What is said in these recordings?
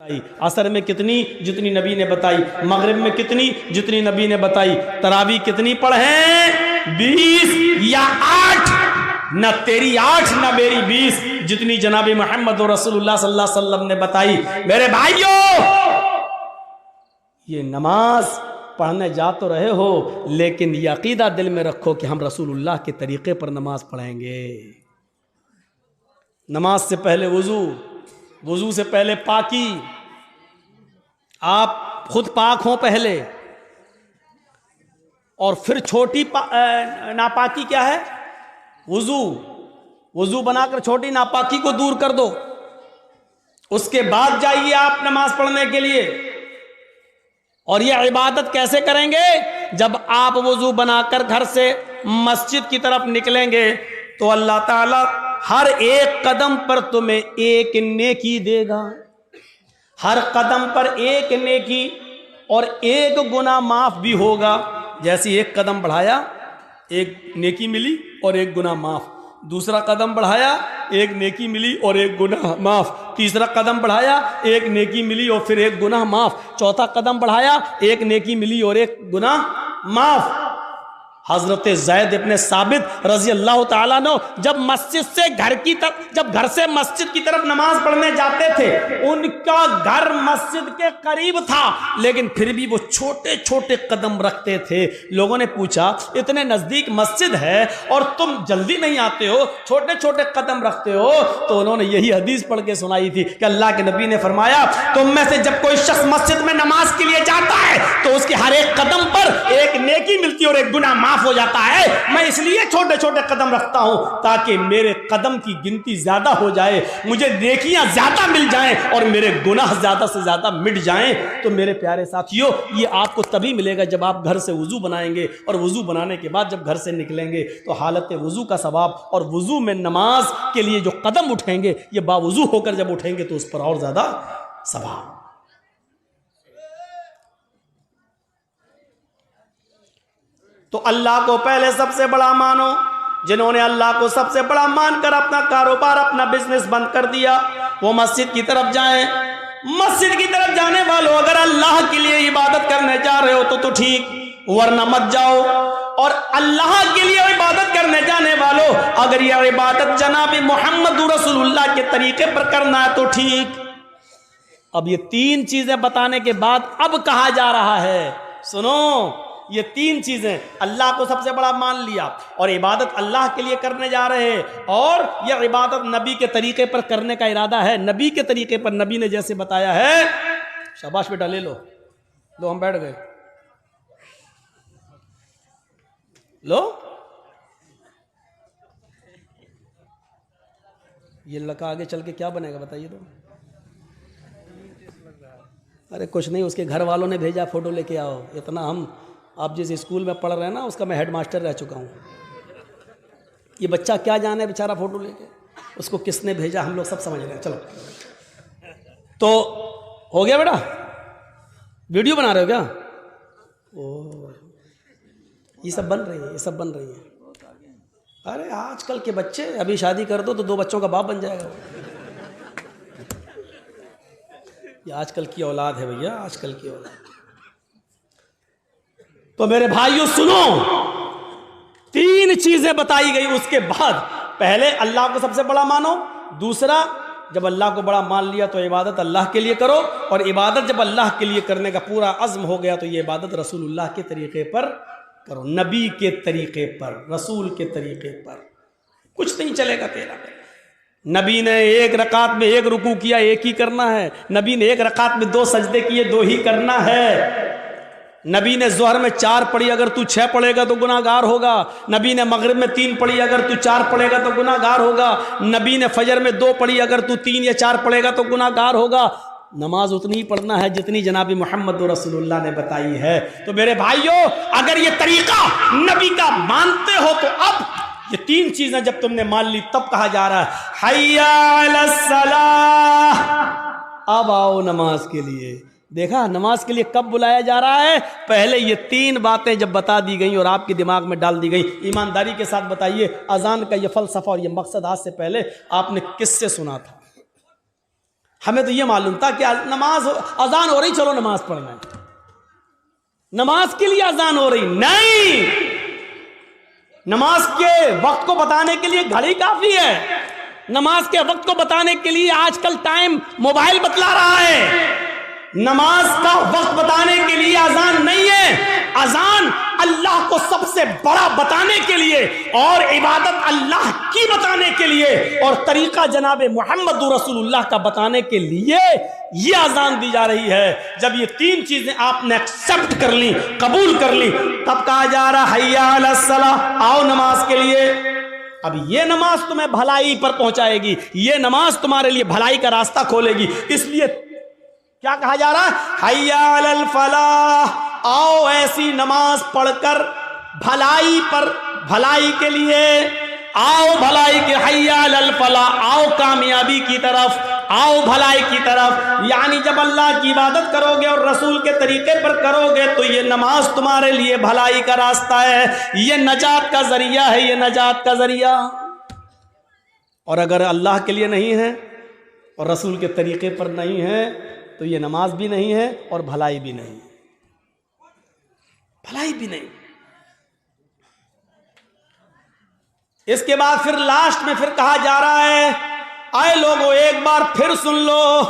عصر میں کتنی؟ جتنی نبی نے بتائی. مغرب میں کتنی؟ جتنی نبی نے بتائی. تراویح کتنی پڑھیں؟ 20 یا 8؟ نہ تیری 8 نہ میری 20، جتنی جناب محمد رسول اللہ صلی اللہ علیہ وسلم نے بتائی. میرے بھائیوں، یہ نماز پڑھنے جا تو رہے ہو، لیکن یہ عقیدہ دل میں رکھو کہ ہم رسول اللہ کے طریقے پر نماز پڑھیں گے. نماز سے پہلے وضو سے پہلے پاکی، آپ خود پاک ہوں پہلے، اور پھر چھوٹی ناپاکی کیا ہے؟ وضو بنا کر چھوٹی ناپاکی کو دور کر دو. اس کے بعد جائیے آپ نماز پڑھنے کے لیے. اور یہ عبادت کیسے کریں گے؟ جب آپ وضو بنا کر گھر سے مسجد کی طرف نکلیں گے تو اللہ تعالی ہر ایک قدم پر تمہیں ایک نیکی دے گا. ہر قدم پر ایک نیکی اور ایک گناہ معاف بھی ہوگا. جیسے ایک قدم بڑھایا ایک نیکی ملی اور ایک گناہ معاف. دوسرا قدم بڑھایا ایک نیکی ملی اور ایک گناہ معاف. تیسرا قدم بڑھایا ایک نیکی ملی اور پھر ایک گناہ معاف. چوتھا قدم بڑھایا ایک نیکی ملی اور ایک گناہ معاف. حضرت زید ابن ثابت رضی اللہ تعالیٰ عنہ جب گھر سے مسجد کی طرف نماز پڑھنے جاتے تھے، ان کا گھر مسجد کے قریب تھا، لیکن پھر بھی وہ چھوٹے چھوٹے قدم رکھتے تھے. لوگوں نے پوچھا اتنے نزدیک مسجد ہے اور تم جلدی نہیں آتے ہو، چھوٹے چھوٹے قدم رکھتے ہو؟ تو انہوں نے یہی حدیث پڑھ کے سنائی تھی کہ اللہ کے نبی نے فرمایا تم میں سے جب کوئی شخص مسجد میں نماز کے لیے جاتا ہے تو اس کے ہر ایک قدم پر ایک نیکی ملتی اور ایک گناہ معاف ہو جاتا ہے. میں اس لیے چھوٹے چھوٹے قدم رکھتا ہوں تاکہ میرے قدم کی گنتی زیادہ ہو جائے، مجھے نیکیاں زیادہ مل جائیں اور میرے گناہ زیادہ سے زیادہ مٹ جائیں. تو میرے پیارے ساتھیو، یہ آپ کو تبھی ملے گا جب آپ گھر سے وضو بنائیں گے، اور وضو بنانے کے بعد جب گھر سے نکلیں گے تو حالت وضو کا ثواب اور وضو میں نماز کے لیے جو قدم اٹھیں گے یہ باوضو ہو کر جب اٹھیں گے تو اس پر اور زیادہ ثواب. تو اللہ کو پہلے سب سے بڑا مانو. جنہوں نے اللہ کو سب سے بڑا مان کر اپنا کاروبار اپنا بزنس بند کر دیا، وہ مسجد کی طرف جائیں. مسجد کی طرف جانے والوں، اگر اللہ کے لیے عبادت کرنے جا رہے ہو تو ٹھیک، ورنہ مت جاؤ. اور اللہ کے لیے عبادت کرنے جانے والوں، اگر یہ عبادت جناب محمد رسول اللہ کے طریقے پر کرنا ہے تو ٹھیک. اب یہ 3 چیزیں بتانے کے بعد اب کہا جا رہا ہے، سنو، یہ 3 چیزیں اللہ کو سب سے بڑا مان لیا، اور عبادت اللہ کے لیے کرنے جا رہے ہیں، اور یہ عبادت نبی کے طریقے پر کرنے کا ارادہ ہے. نبی کے طریقے پر، نبی نے جیسے بتایا ہے. شاباش بیٹا، لے لو ہم بیٹھ گئے. لو یہ لڑکا آگے چل کے کیا بنے گا بتائیے تو. ارے کچھ نہیں، اس کے گھر والوں نے بھیجا فوٹو لے کے آؤ. اتنا ہم آپ جس اسکول میں پڑھ رہے ہیں نا اس کا میں ہیڈ ماسٹر رہ چکا ہوں. یہ بچہ کیا جانے بیچارہ فوٹو لے کے، اس کو کس نے بھیجا ہم لوگ سب سمجھ رہے ہیں. چلو تو ہو گیا بیٹا، ویڈیو بنا رہے ہو کیا؟ یہ سب بن رہی ہے. ارے آج کل کے بچے، ابھی شادی کر دو تو 2 بچوں کا باپ بن جائے گا. یہ آج کل کی اولاد ہے بھیا، آج کل کی اولاد. تو میرے بھائیوں سنو، 3 چیزیں بتائی گئی. اس کے بعد پہلے اللہ کو سب سے بڑا مانو. دوسرا، جب اللہ کو بڑا مان لیا تو عبادت اللہ کے لیے کرو، اور عبادت جب اللہ کے لیے کرنے کا پورا عزم ہو گیا تو یہ عبادت رسول اللہ کے طریقے پر کرو، نبی کے طریقے پر، رسول کے طریقے پر. کچھ نہیں چلے گا تیرا. نبی نے 1 رکعت میں 1 رکوع کیا، 1 ہی کرنا ہے. نبی نے 1 رکعت میں 2 سجدے کیے، 2 ہی کرنا ہے. نبی نے ظہر میں 4 پڑھی، اگر تو 6 پڑھے گا تو گناہ گار ہوگا. نبی نے مغرب میں 3 پڑھی، اگر تو 4 پڑھے گا تو گناہ گار ہوگا. نبی نے فجر میں 2 پڑھی، اگر تو 3 یا 4 پڑھے گا تو گناہ گار ہوگا. نماز اتنی ہی پڑھنا ہے جتنی جناب محمد رسول اللہ نے بتائی ہے. تو میرے بھائیوں، اگر یہ طریقہ نبی کا مانتے ہو تو اب یہ 3 چیزیں جب تم نے مان لی تب کہا جا رہا ہے حی علی الصلاۃ، اب آؤ نماز کے لیے. دیکھا نماز کے لیے کب بلایا جا رہا ہے؟ پہلے یہ 3 باتیں جب بتا دی گئیں اور آپ کے دماغ میں ڈال دی گئی. ایمانداری کے ساتھ بتائیے، اذان کا یہ فلسفہ اور یہ مقصد آج سے پہلے آپ نے کس سے سنا تھا؟ ہمیں تو یہ معلوم تھا کہ نماز اذان ہو رہی، چلو نماز پڑھنا ہے، نماز کے لیے اذان ہو رہی نہیں، نماز کے وقت کو بتانے کے لیے گھڑی کافی ہے، نماز کے وقت کو بتانے کے لیے آج کل ٹائم موبائل بتلا رہا ہے، نماز کا وقت بتانے کے لیے اذان نہیں ہے، اذان اللہ کو سب سے بڑا بتانے کے لیے اور عبادت اللہ کی بتانے کے لیے اور طریقہ جناب محمد رسول اللہ کا بتانے کے لیے یہ اذان دی جا رہی ہے۔ جب یہ تین چیزیں آپ نے ایکسپٹ کر لی، قبول کر لی، تب کہا جا رہا حی علی الصلاۃ، آؤ نماز کے لیے۔ اب یہ نماز تمہیں بھلائی پر پہنچائے گی، یہ نماز تمہارے لیے بھلائی کا راستہ کھولے گی، اس لیے کیا کہا جا رہا ہے؟ حی علی الفلاح، آؤ ایسی نماز پڑھ کر بھلائی پر، بھلائی کے لیے آؤ، بھلائی کے، حی علی الفلاح، آؤ کامیابی کی طرف، آؤ بھلائی کی طرف۔ یعنی جب اللہ کی عبادت کرو گے اور رسول کے طریقے پر کرو گے تو یہ نماز تمہارے لیے بھلائی کا راستہ ہے، یہ نجات کا ذریعہ ہے، یہ نجات کا ذریعہ۔ اور اگر اللہ کے لیے نہیں ہے اور رسول کے طریقے پر نہیں ہے تو یہ نماز بھی نہیں ہے اور بھلائی بھی نہیں، بھلائی بھی نہیں۔ اس کے بعد پھر لاسٹ میں پھر کہا جا رہا ہے، آئے لوگوں ایک بار پھر سن لو،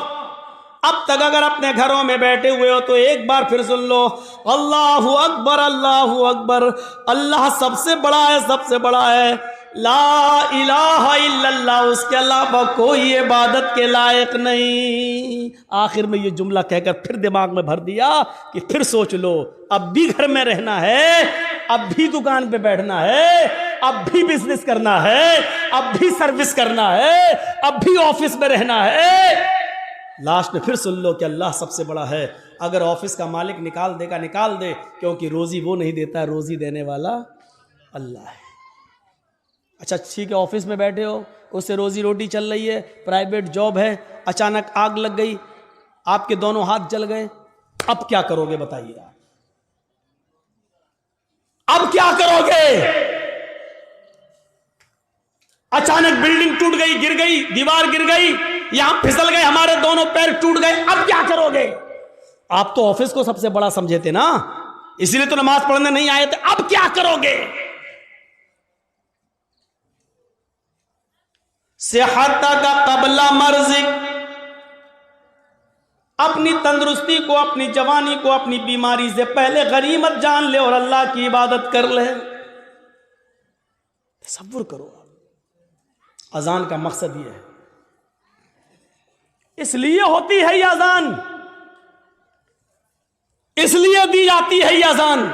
اب تک اگر اپنے گھروں میں بیٹھے ہوئے ہو تو ایک بار پھر سن لو، اللہ اکبر، اللہ اکبر، اللہ سب سے بڑا ہے، سب سے بڑا ہے، لا الہ الا اللہ، اس کے علاوہ کوئی عبادت کے لائق نہیں۔ آخر میں یہ جملہ کہہ کر پھر دماغ میں بھر دیا کہ پھر سوچ لو، اب بھی گھر میں رہنا ہے، اب بھی دکان پہ بیٹھنا ہے، اب بھی بزنس کرنا ہے، اب بھی سروس کرنا ہے، اب بھی آفس میں رہنا ہے۔ لاسٹ میں پھر سن لو کہ اللہ سب سے بڑا ہے۔ اگر آفس کا مالک نکال دے گا نکال دے، کیونکہ روزی وہ نہیں دیتا ہے، روزی دینے والا اللہ ہے۔ اچھا ٹھیک ہے، آفس میں بیٹھے ہو، اس سے روزی روٹی چل رہی ہے، پرائیویٹ جاب ہے، اچانک آگ لگ گئی، آپ کے دونوں ہاتھ جل گئے، اب کیا کرو گے بتائیے آپ؟ اب کیا کرو گے؟ اچانک بلڈنگ ٹوٹ گئی، گر گئی، دیوار گر گئی، یہاں پھسل گئے، ہمارے دونوں پیر ٹوٹ گئے، اب کیا کرو گے؟ آپ تو آفس کو سب سے بڑا سمجھے تھے نا، اسی لیے تو نماز پڑھنے نہیں آئے تھے، اب کیا کرو گے؟ صحتک قبل مرضک، اپنی تندرستی کو، اپنی جوانی کو، اپنی بیماری سے پہلے غنیمت جان لے اور اللہ کی عبادت کر لے۔ تصور کرو، اذان کا مقصد یہ ہے، اس لیے ہوتی ہے یہ اذان، اس لیے دی جاتی ہے یہ اذان،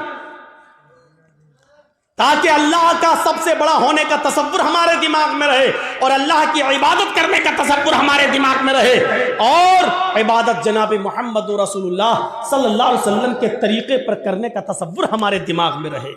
تاکہ اللہ کا سب سے بڑا ہونے کا تصور ہمارے دماغ میں رہے اور اللہ کی عبادت کرنے کا تصور ہمارے دماغ میں رہے، اور عبادت جناب محمد رسول اللہ صلی اللہ علیہ وسلم کے طریقے پر کرنے کا تصور ہمارے دماغ میں رہے۔